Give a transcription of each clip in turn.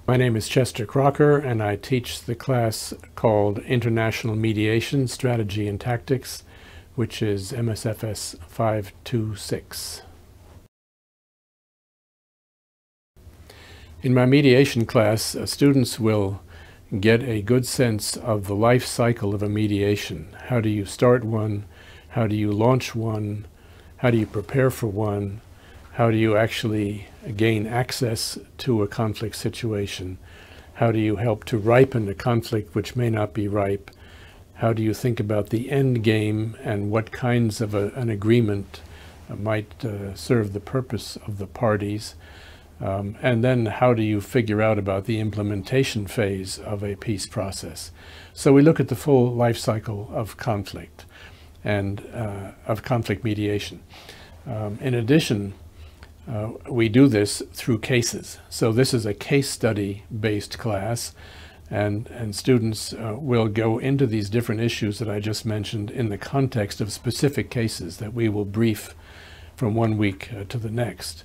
My name is Chester Crocker, and I teach the class called International Mediation, Strategy and Tactics, which is MSFS 526. In my mediation class, students will get a good sense of the life cycle of a mediation. How do you start one? How do you launch one? How do you prepare for one? How do you actually gain access to a conflict situation? How do you help to ripen a conflict which may not be ripe? How do you think about the end game and what kinds of an agreement might serve the purpose of the parties? And then how do you figure out about the implementation phase of a peace process? So we look at the full life cycle of conflict and of conflict mediation. In addition, we do this through cases. So this is a case study based class, and students will go into these different issues that I just mentioned in the context of specific cases that we will brief from one week to the next.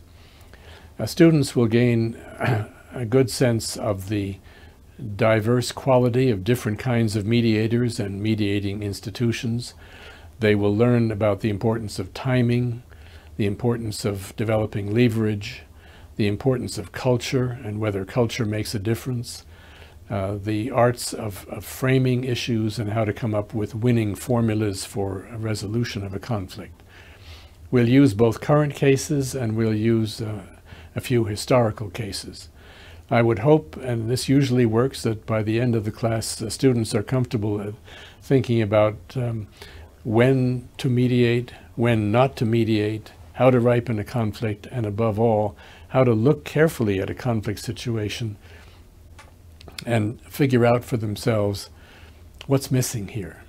Students will gain a good sense of the diverse quality of different kinds of mediators and mediating institutions. They will learn about the importance of timing, the importance of developing leverage, the importance of culture and whether culture makes a difference, the arts of framing issues and how to come up with winning formulas for a resolution of a conflict. We'll use both current cases and we'll use a few historical cases. I would hope, and this usually works, that by the end of the class, the students are comfortable thinking about when to mediate, when not to mediate, how to ripen a conflict, and above all, how to look carefully at a conflict situation and figure out for themselves what's missing here,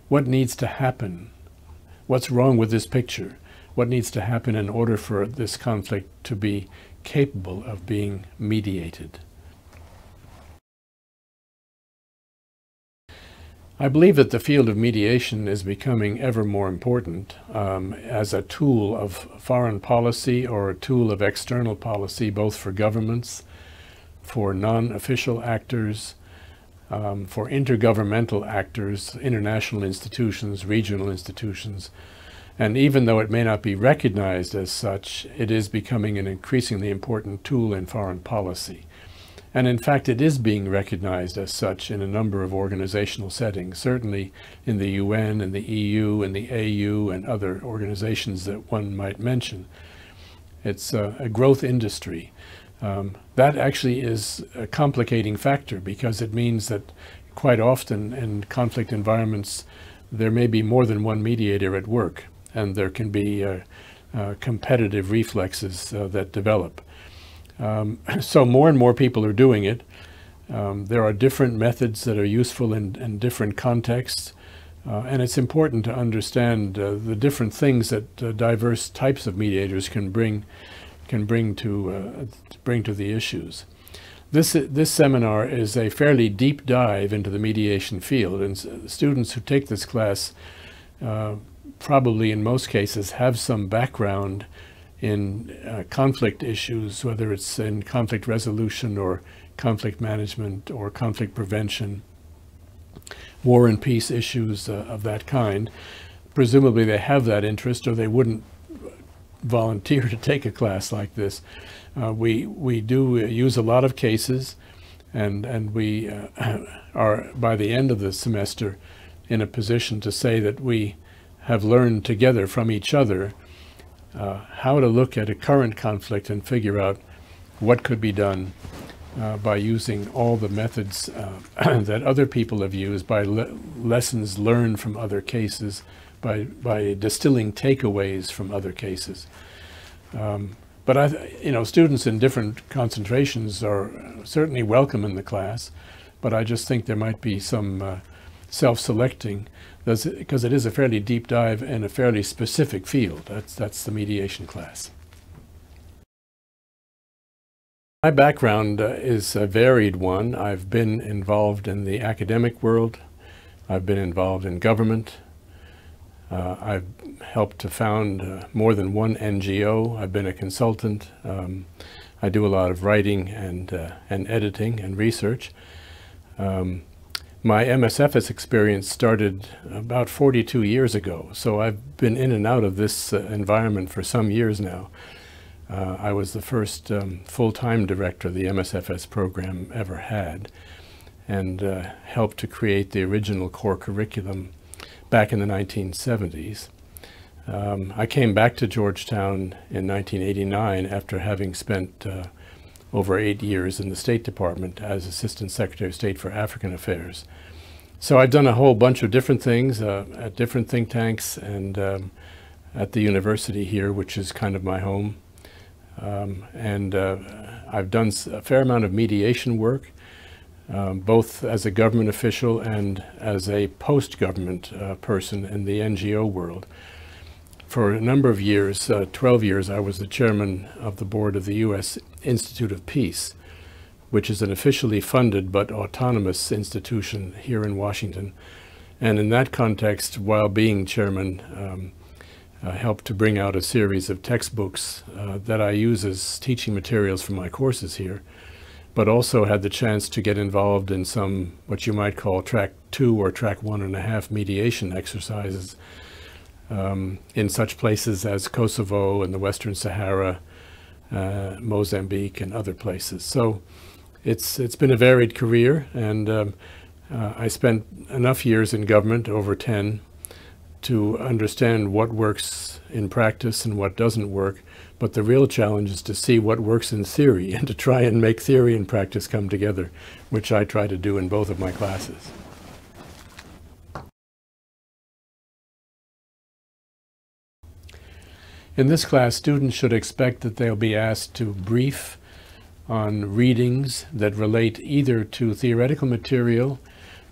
what needs to happen, what's wrong with this picture, what needs to happen in order for this conflict to be capable of being mediated. I believe that the field of mediation is becoming ever more important as a tool of foreign policy or a tool of external policy, both for governments, for non-official actors, for intergovernmental actors, international institutions, regional institutions. And even though it may not be recognized as such, it is becoming an increasingly important tool in foreign policy. And in fact, it is being recognized as such in a number of organizational settings, certainly in the UN and the EU and the AU and other organizations that one might mention. It's a growth industry. That actually is a complicating factor because it means that quite often in conflict environments, there may be more than one mediator at work, and there can be competitive reflexes that develop. So more and more people are doing it. There are different methods that are useful in different contexts, and it's important to understand the different things that diverse types of mediators can bring to the issues. This seminar is a fairly deep dive into the mediation field, and students who take this class probably in most cases have some background in conflict issues, whether it's in conflict resolution or conflict management or conflict prevention, war and peace issues of that kind. Presumably they have that interest or they wouldn't volunteer to take a class like this. We do use a lot of cases, and we are, by the end of the semester, in a position to say that we have learned together from each other how to look at a current conflict and figure out what could be done by using all the methods that other people have used, by lessons learned from other cases, by distilling takeaways from other cases. But students in different concentrations are certainly welcome in the class, but I just think there might be some self-selecting, because it is a fairly deep dive in a fairly specific field. That's the mediation class. My background is a varied one. I've been involved in the academic world. I've been involved in government. I've helped to found more than one NGO. I've been a consultant. I do a lot of writing and editing and research. My MSFS experience started about 42 years ago, so I've been in and out of this environment for some years now. I was the first full-time director the MSFS program ever had, and helped to create the original core curriculum back in the 1970s. I came back to Georgetown in 1989 after having spent over 8 years in the State Department as Assistant Secretary of State for African Affairs. So I've done a whole bunch of different things at different think tanks and at the university here, which is kind of my home. I've done a fair amount of mediation work, both as a government official and as a post-government person in the NGO world. For a number of years, 12 years, I was the chairman of the board of the U.S. Institute of Peace, which is an officially funded but autonomous institution here in Washington. And in that context, while being chairman, helped to bring out a series of textbooks that I use as teaching materials for my courses here, but also had the chance to get involved in some, what you might call track 2 or track 1.5 mediation exercises in such places as Kosovo and the Western Sahara, Mozambique and other places. So it's been a varied career, and I spent enough years in government, over 10, to understand what works in practice and what doesn't work. But the real challenge is to see what works in theory and to try and make theory and practice come together, which I try to do in both of my classes. In this class, students should expect that they'll be asked to brief on readings that relate either to theoretical material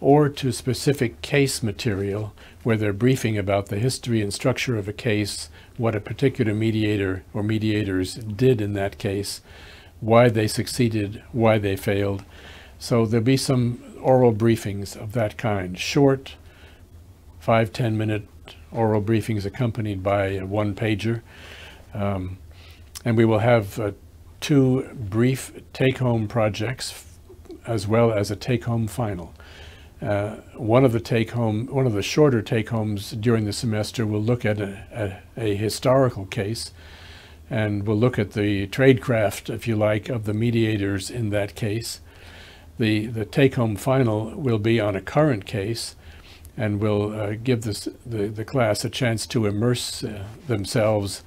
or to specific case material, where they're briefing about the history and structure of a case, what a particular mediator or mediators did in that case, why they succeeded, why they failed. So there'll be some oral briefings of that kind, short 5-10 minute oral briefings accompanied by a one-pager. And we will have 2 brief take-home projects as well as a take-home final. One of the shorter take-homes during the semester will look at a historical case, and we'll look at the tradecraft, if you like, of the mediators in that case. The take-home final will be on a current case, and will give the class a chance to immerse themselves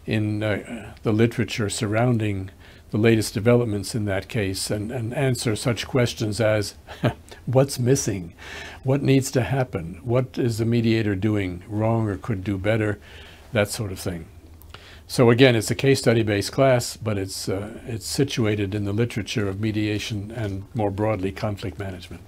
in the literature surrounding the latest developments in that case, and answer such questions as what's missing, what needs to happen, what is the mediator doing wrong or could do better, that sort of thing. So again, it's a case study based class, but it's situated in the literature of mediation and more broadly conflict management.